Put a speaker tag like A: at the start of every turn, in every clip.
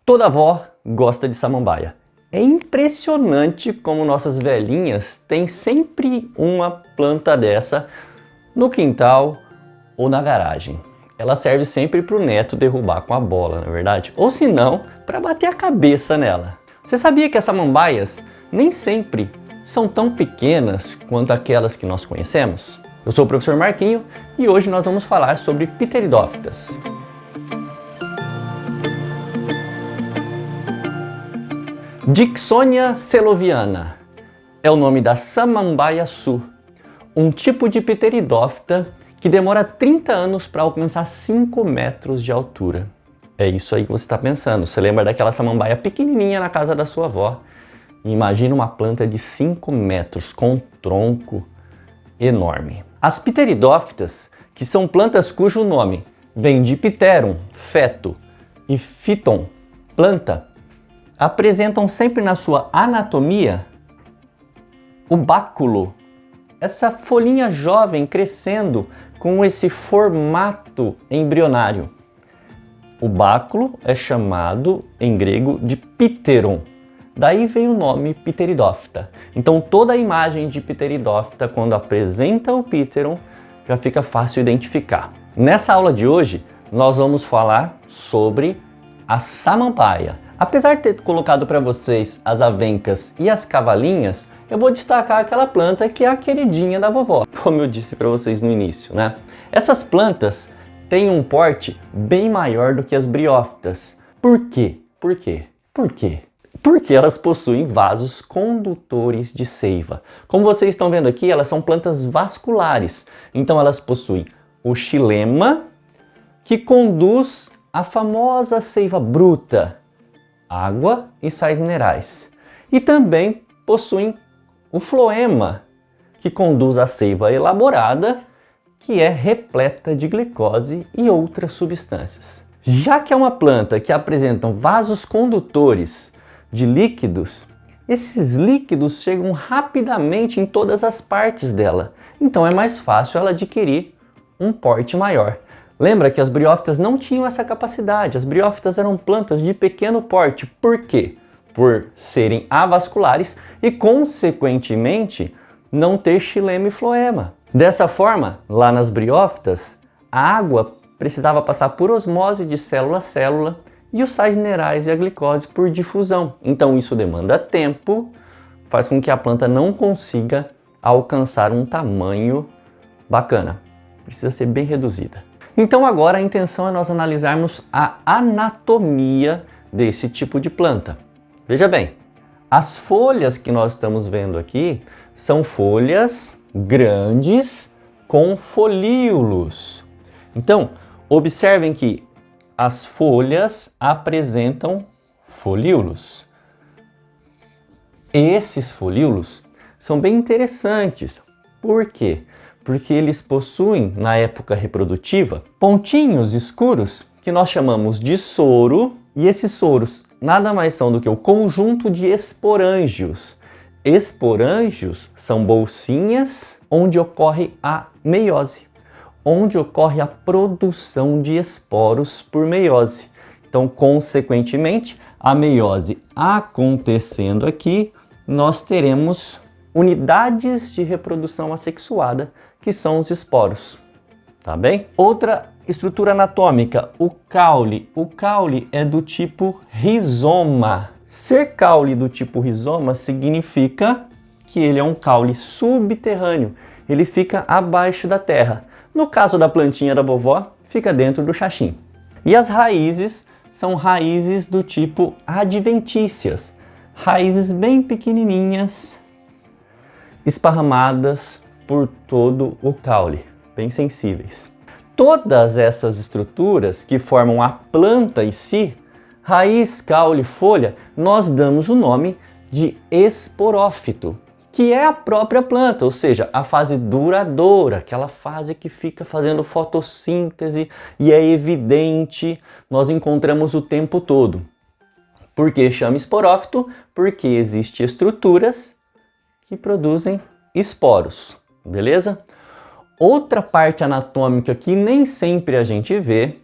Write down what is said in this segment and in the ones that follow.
A: Toda avó gosta de samambaia. É impressionante como nossas velhinhas têm sempre uma planta dessa no quintal ou na garagem. Ela serve sempre para o neto derrubar com a bola, não é verdade? Ou se não, para bater a cabeça nela. Você sabia que as samambaias nem sempre são tão pequenas quanto aquelas que nós conhecemos? Eu sou o professor Marquinho e hoje nós vamos falar sobre pteridófitas. Dicksonia seloviana é o nome da samambaia sul, um tipo de pteridófita que demora 30 anos para alcançar 5 metros de altura. É isso aí que você está pensando. Você lembra daquela samambaia pequenininha na casa da sua avó? Imagina uma planta de 5 metros com um tronco enorme. As pteridófitas, que são plantas cujo nome vem de pteron, feto, e phyton, planta, apresentam sempre na sua anatomia o báculo, essa folhinha jovem crescendo com esse formato embrionário. O báculo é chamado em grego de pteron, daí vem o nome pteridófita. Então toda a imagem de pteridófita, quando apresenta o pteron, já fica fácil identificar. Nessa aula de hoje, nós vamos falar sobre a samambaia. Apesar de ter colocado para vocês as avencas e as cavalinhas, eu vou destacar aquela planta que é a queridinha da vovó, como eu disse para vocês no início, né? Essas plantas têm um porte bem maior do que as briófitas. Por quê? Por quê? Por quê? Porque elas possuem vasos condutores de seiva. Como vocês estão vendo aqui, elas são plantas vasculares. Então elas possuem o xilema, que conduz a famosa seiva bruta, água e sais minerais. E também possuem o floema, que conduz a seiva elaborada, que é repleta de glicose e outras substâncias. Já que é uma planta que apresenta vasos condutores de líquidos, esses líquidos chegam rapidamente em todas as partes dela. Então é mais fácil ela adquirir um porte maior. Lembra que as briófitas não tinham essa capacidade. As briófitas eram plantas de pequeno porte. Por quê? Por serem avasculares e, consequentemente, não ter xilema e floema. Dessa forma, lá nas briófitas, a água precisava passar por osmose de célula a célula e os sais minerais e a glicose por difusão. Então isso demanda tempo, faz com que a planta não consiga alcançar um tamanho bacana. Precisa ser bem reduzida. Então agora a intenção é nós analisarmos a anatomia desse tipo de planta. Veja bem, as folhas que nós estamos vendo aqui são folhas grandes com folíolos. Então, observem que as folhas apresentam folíolos. Esses folíolos são bem interessantes. Por quê? Porque eles possuem, na época reprodutiva, pontinhos escuros que nós chamamos de soro, e esses soros nada mais são do que o conjunto de esporângios. Esporângios são bolsinhas onde ocorre a meiose, onde ocorre a produção de esporos por meiose. Então, consequentemente, a meiose acontecendo aqui, nós teremos unidades de reprodução assexuada, que são os esporos, tá bem? Outra estrutura anatômica, o caule. O caule é do tipo rizoma. Ser caule do tipo rizoma significa que ele é um caule subterrâneo. Ele fica abaixo da terra. No caso da plantinha da vovó, fica dentro do xaxim. E as raízes são raízes do tipo adventícias. Raízes bem pequenininhas, esparramadas por todo o caule, bem sensíveis. Todas essas estruturas que formam a planta em si, raiz, caule, folha, nós damos o nome de esporófito, que é a própria planta, ou seja, a fase duradoura, aquela fase que fica fazendo fotossíntese e é evidente, nós encontramos o tempo todo. Por que chama esporófito? Porque existem estruturas que produzem esporos, beleza? Outra parte anatômica que nem sempre a gente vê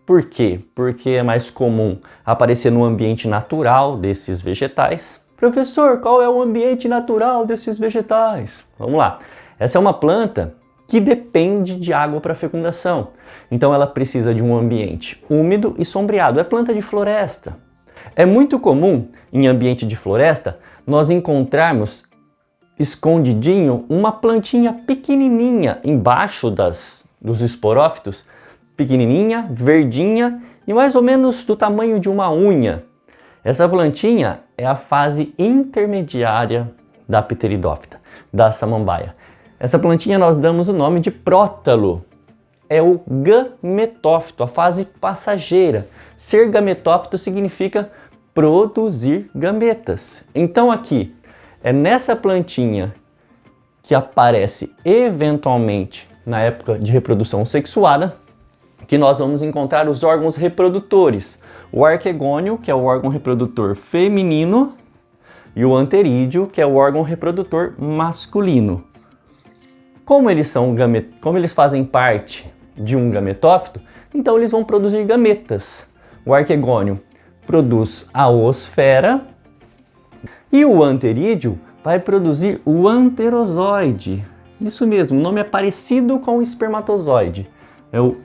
A: Por quê? Porque é mais comum aparecer no ambiente natural desses vegetais. Professor, qual é o ambiente natural desses vegetais? Vamos lá. Essa é uma planta que depende de água para fecundação. Então ela precisa de um ambiente úmido e sombreado. É planta de floresta. É muito comum em ambiente de floresta nós encontrarmos escondidinho uma plantinha pequenininha embaixo dos esporófitos, pequenininha, verdinha e mais ou menos do tamanho de uma unha. Essa plantinha é a fase intermediária da pteridófita, da samambaia. Essa plantinha nós damos o nome de prótalo. É o gametófito, a fase passageira. Ser gametófito significa produzir gametas. Então aqui, é nessa plantinha que aparece eventualmente na época de reprodução sexuada que nós vamos encontrar os órgãos reprodutores. O arquegônio, que é o órgão reprodutor feminino, e o anterídeo, que é o órgão reprodutor masculino. Como eles fazem parte de um gametófito, então eles vão produzir gametas. O arquegônio produz a oosfera e o anterídeo vai produzir o anterozoide. Isso mesmo, o nome é parecido com o espermatozoide. É o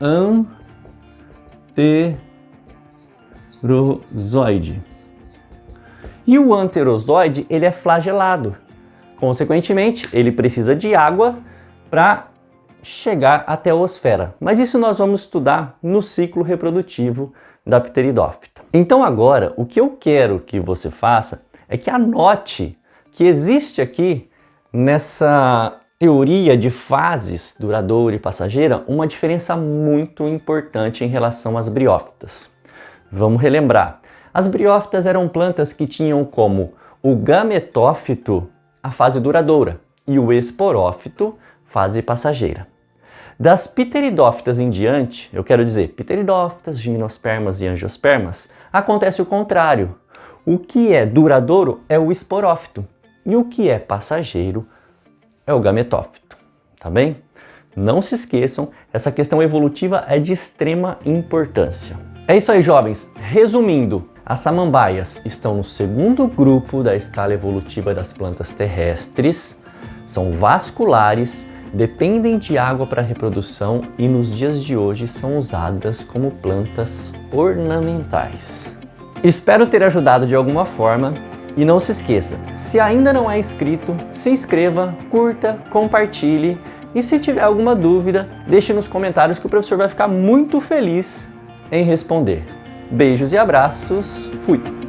A: anterozoide. E o anterozoide, ele é flagelado. Consequentemente, ele precisa de água para chegar até a oosfera. Mas isso nós vamos estudar no ciclo reprodutivo da pteridófita. Então agora, o que eu quero que você faça é que anote que existe aqui, nessa teoria de fases duradoura e passageira, uma diferença muito importante em relação às briófitas. Vamos relembrar. As briófitas eram plantas que tinham como o gametófito a fase duradoura e o esporófito fase passageira. Das pteridófitas em diante, eu quero dizer pteridófitas, gimnospermas e angiospermas, acontece o contrário. O que é duradouro é o esporófito e o que é passageiro é o gametófito, tá bem? Não se esqueçam, essa questão evolutiva é de extrema importância. É isso aí, jovens. Resumindo, as samambaias estão no segundo grupo da escala evolutiva das plantas terrestres, são vasculares, dependem de água para reprodução e nos dias de hoje são usadas como plantas ornamentais. Espero ter ajudado de alguma forma e não se esqueça, se ainda não é inscrito, se inscreva, curta, compartilhe e se tiver alguma dúvida, deixe nos comentários que o professor vai ficar muito feliz em responder. Beijos e abraços, fui!